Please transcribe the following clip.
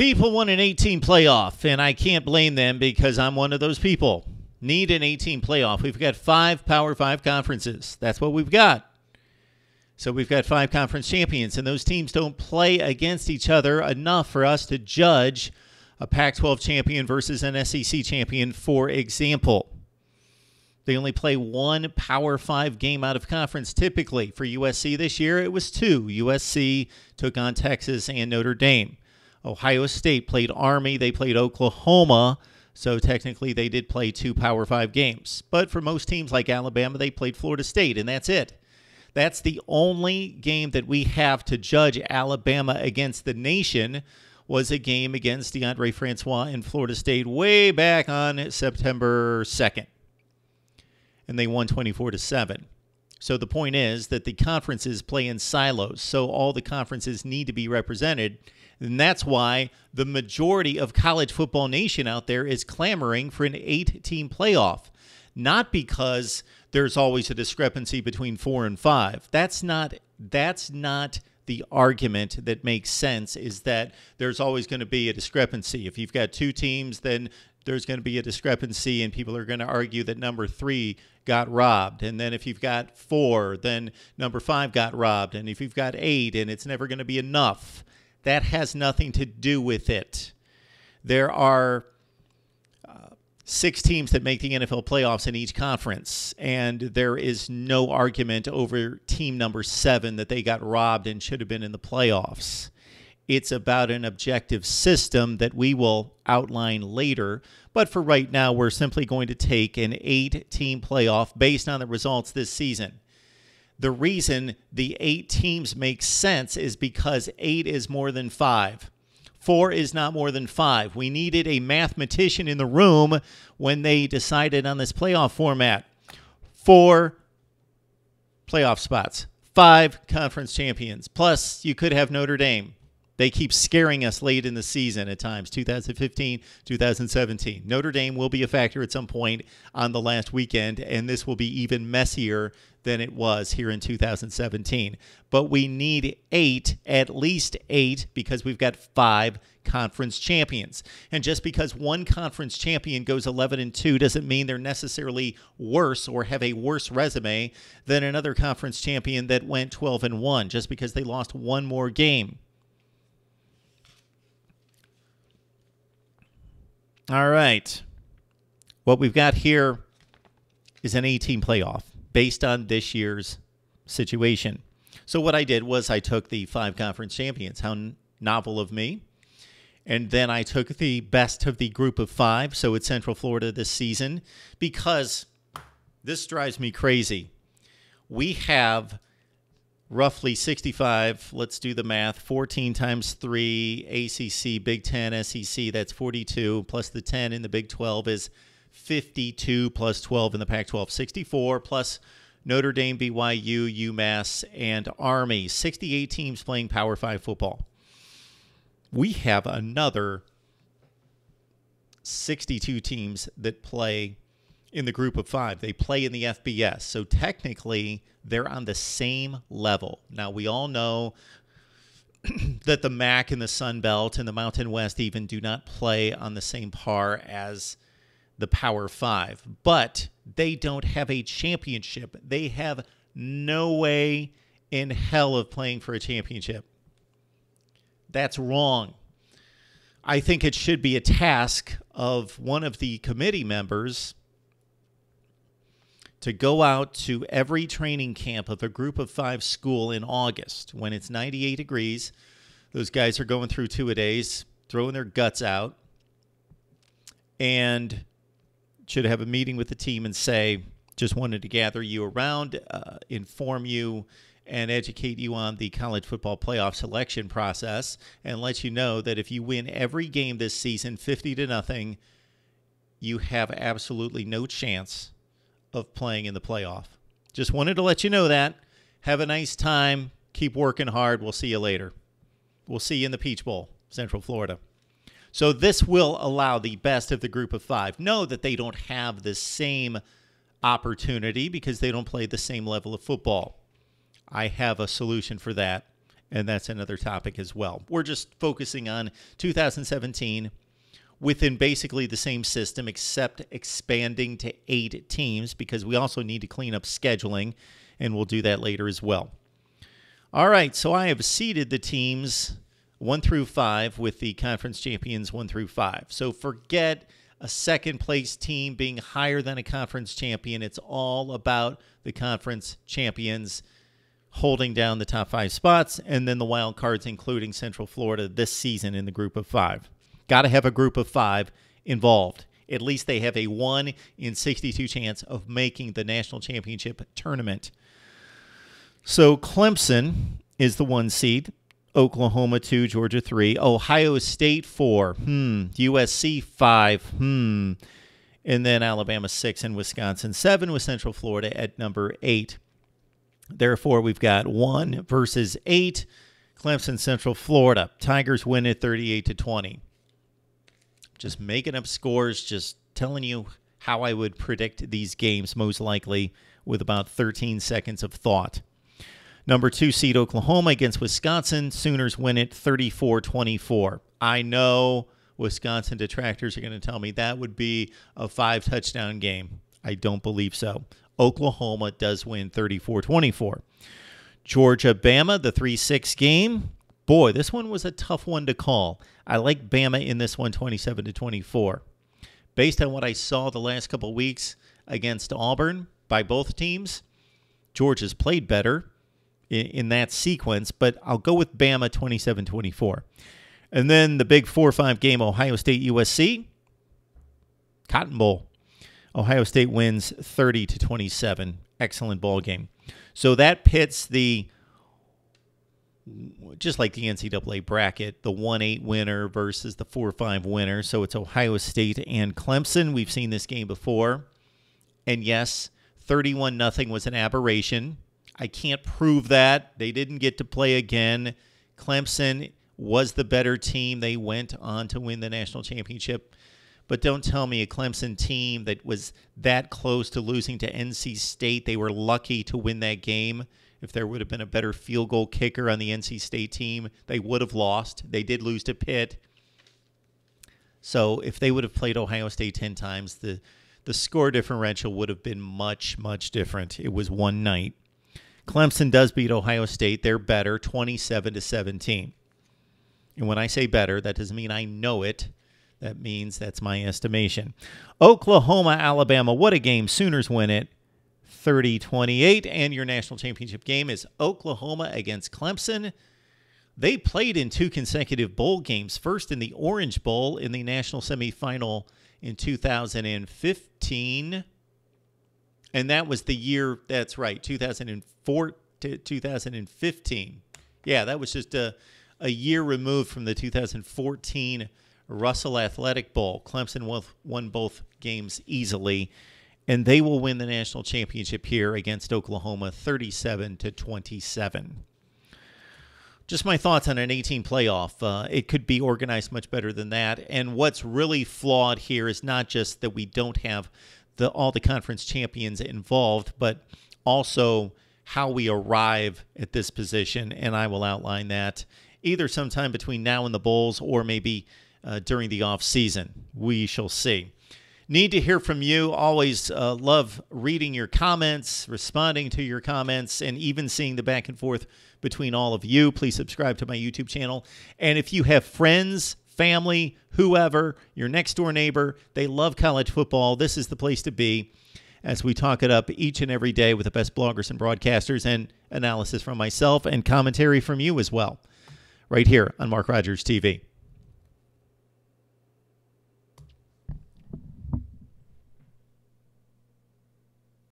People want an 18 playoff, and I can't blame them because I'm one of those people. Need an 18 playoff. We've got 5 Power 5 conferences. That's what we've got. So we've got 5 conference champions, and those teams don't play against each other enough for us to judge a Pac-12 champion versus an SEC champion, for example. They only play 1 Power 5 game out of conference typically. For USC this year, it was 2. USC took on Texas and Notre Dame. Ohio State played Army. They played Oklahoma. So technically they did play 2 Power 5 games. But for most teams like Alabama, they played Florida State, and that's it. That's the only game that we have to judge Alabama against the nation, was a game against DeAndre Francois in Florida State way back on September 2nd. And they won 24-7. So the point is that the conferences play in silos, so all the conferences need to be represented. And that's why the majority of college football nation out there is clamoring for an 8-team playoff. Not because there's always a discrepancy between 4 and 5. That's not the argument that makes sense, is that there's always going to be a discrepancy. If you've got 2 teams, then there's going to be a discrepancy, and people are going to argue that number 3 got robbed. And then if you've got 4, then number 5 got robbed. And if you've got 8, and it's never going to be enough. That has nothing to do with it. There are 6 teams that make the NFL playoffs in each conference, and there is no argument over team number 7 that they got robbed and should have been in the playoffs. It's about an objective system that we will outline later, but for right now, we're simply going to take an 8-team playoff based on the results this season. The reason the 8 teams make sense is because 8 is more than 5. 4 is not more than 5. We needed a mathematician in the room when they decided on this playoff format. 4 playoff spots, 5 conference champions. Plus, you could have Notre Dame. They keep scaring us late in the season at times, 2015, 2017. Notre Dame will be a factor at some point on the last weekend, and this will be even messier than it was here in 2017. But we need 8, at least 8, because we've got 5 conference champions. And just because one conference champion goes 11-2 doesn't mean they're necessarily worse or have a worse resume than another conference champion that went 12-1, just because they lost one more game. All right. What we've got here is an 8-team playoff based on this year's situation. So what I did was I took the 5 conference champions. How novel of me. And then I took the best of the group of 5. So it's Central Florida this season, because this drives me crazy. We have roughly 65, let's do the math, 14 times 3, ACC, Big 10, SEC, that's 42, plus the 10 in the Big 12 is 52, plus 12 in the Pac-12, 64, plus Notre Dame, BYU, UMass, and Army. 68 teams playing Power 5 football. We have another 62 teams that play in the group of 5. They play in the FBS. So technically, they're on the same level. Now, we all know that the MAC and the Sun Belt and the Mountain West even do not play on the same par as the Power 5. But they don't have a championship. They have no way in hell of playing for a championship. That's wrong. I think it should be a task of one of the committee members to go out to every training camp of a group of 5 school in August when it's 98 degrees. Those guys are going through 2-a-days, throwing their guts out, and should have a meeting with the team and say, just wanted to gather you around, inform you, and educate you on the college football playoff selection process, and let you know that if you win every game this season 50-0, you have absolutely no chance of playing in the playoff. Just wanted to let you know that. Have a nice time. Keep working hard. We'll see you later. We'll see you in the Peach Bowl, Central Florida. So this will allow the best of the group of 5. Know that they don't have the same opportunity because they don't play the same level of football. I have a solution for that, and that's another topic as well. We're just focusing on 2017 within basically the same system, except expanding to 8 teams, because we also need to clean up scheduling, and we'll do that later as well. All right, so I have seeded the teams 1 through 5 with the conference champions 1 through 5. So forget a second-place team being higher than a conference champion. It's all about the conference champions holding down the top 5 spots, and then the wild cards, including Central Florida this season in the group of 5. Got to have a group of 5 involved. At least they have a 1 in 62 chance of making the national championship tournament. So Clemson is the 1 seed. Oklahoma 2, Georgia 3, Ohio State 4, USC 5, and then Alabama 6 and Wisconsin 7 with Central Florida at number 8. Therefore, we've got 1 versus 8, Clemson, Central Florida. Tigers win it 38-20. Just making up scores, just telling you how I would predict these games most likely with about 13 seconds of thought. Number 2 seed Oklahoma against Wisconsin. Sooners win it 34-24. I know Wisconsin detractors are going to tell me that would be a 5-touchdown game. I don't believe so. Oklahoma does win 34-24. Georgia-Bama, the 3-6 game. Boy, this one was a tough one to call. I like Bama in this one 27-24. Based on what I saw the last couple of weeks against Auburn by both teams, Georgia's played better in that sequence, but I'll go with Bama 27-24. And then the big 4-5 game, Ohio State-USC. Cotton Bowl. Ohio State wins 30-27. Excellent ball game. So that pits the, just like the NCAA bracket, the 1-8 winner versus the 4-5 winner. So it's Ohio State and Clemson. We've seen this game before. And yes, 31-0 was an aberration. I can't prove that. They didn't get to play again. Clemson was the better team. They went on to win the national championship. But don't tell me a Clemson team that was that close to losing to NC State, they were lucky to win that game. If there would have been a better field goal kicker on the NC State team, they would have lost. They did lose to Pitt. So if they would have played Ohio State 10 times, the score differential would have been much, much different. It was one night. Clemson does beat Ohio State. They're better, 27-17. And when I say better, that doesn't mean I know it. That means that's my estimation. Oklahoma, Alabama, what a game. Sooners win it 30-28. And your national championship game is Oklahoma against Clemson. They played in 2 consecutive bowl games. First in the Orange Bowl in the national semifinal in 2015. And that was the year, that's right, 2004 to 2015. Yeah, that was just a year removed from the 2014 Russell Athletic Bowl. Clemson won both games easily, and they will win the national championship here against Oklahoma 37-27. Just my thoughts on an 18 playoff. It could be organized much better than that. And what's really flawed here is not just that we don't have all the conference champions involved, but also how we arrive at this position. And I will outline that either sometime between now and the Bowls or maybe during the off season. We shall see. Need to hear from you. Always love reading your comments, responding to your comments, and even seeing the back and forth between all of you. Please subscribe to my YouTube channel. And if you have friends, family, whoever, your next door neighbor, they love college football, this is the place to be as we talk it up each and every day with the best bloggers and broadcasters, and analysis from myself and commentary from you as well, right here on Mark Rogers TV.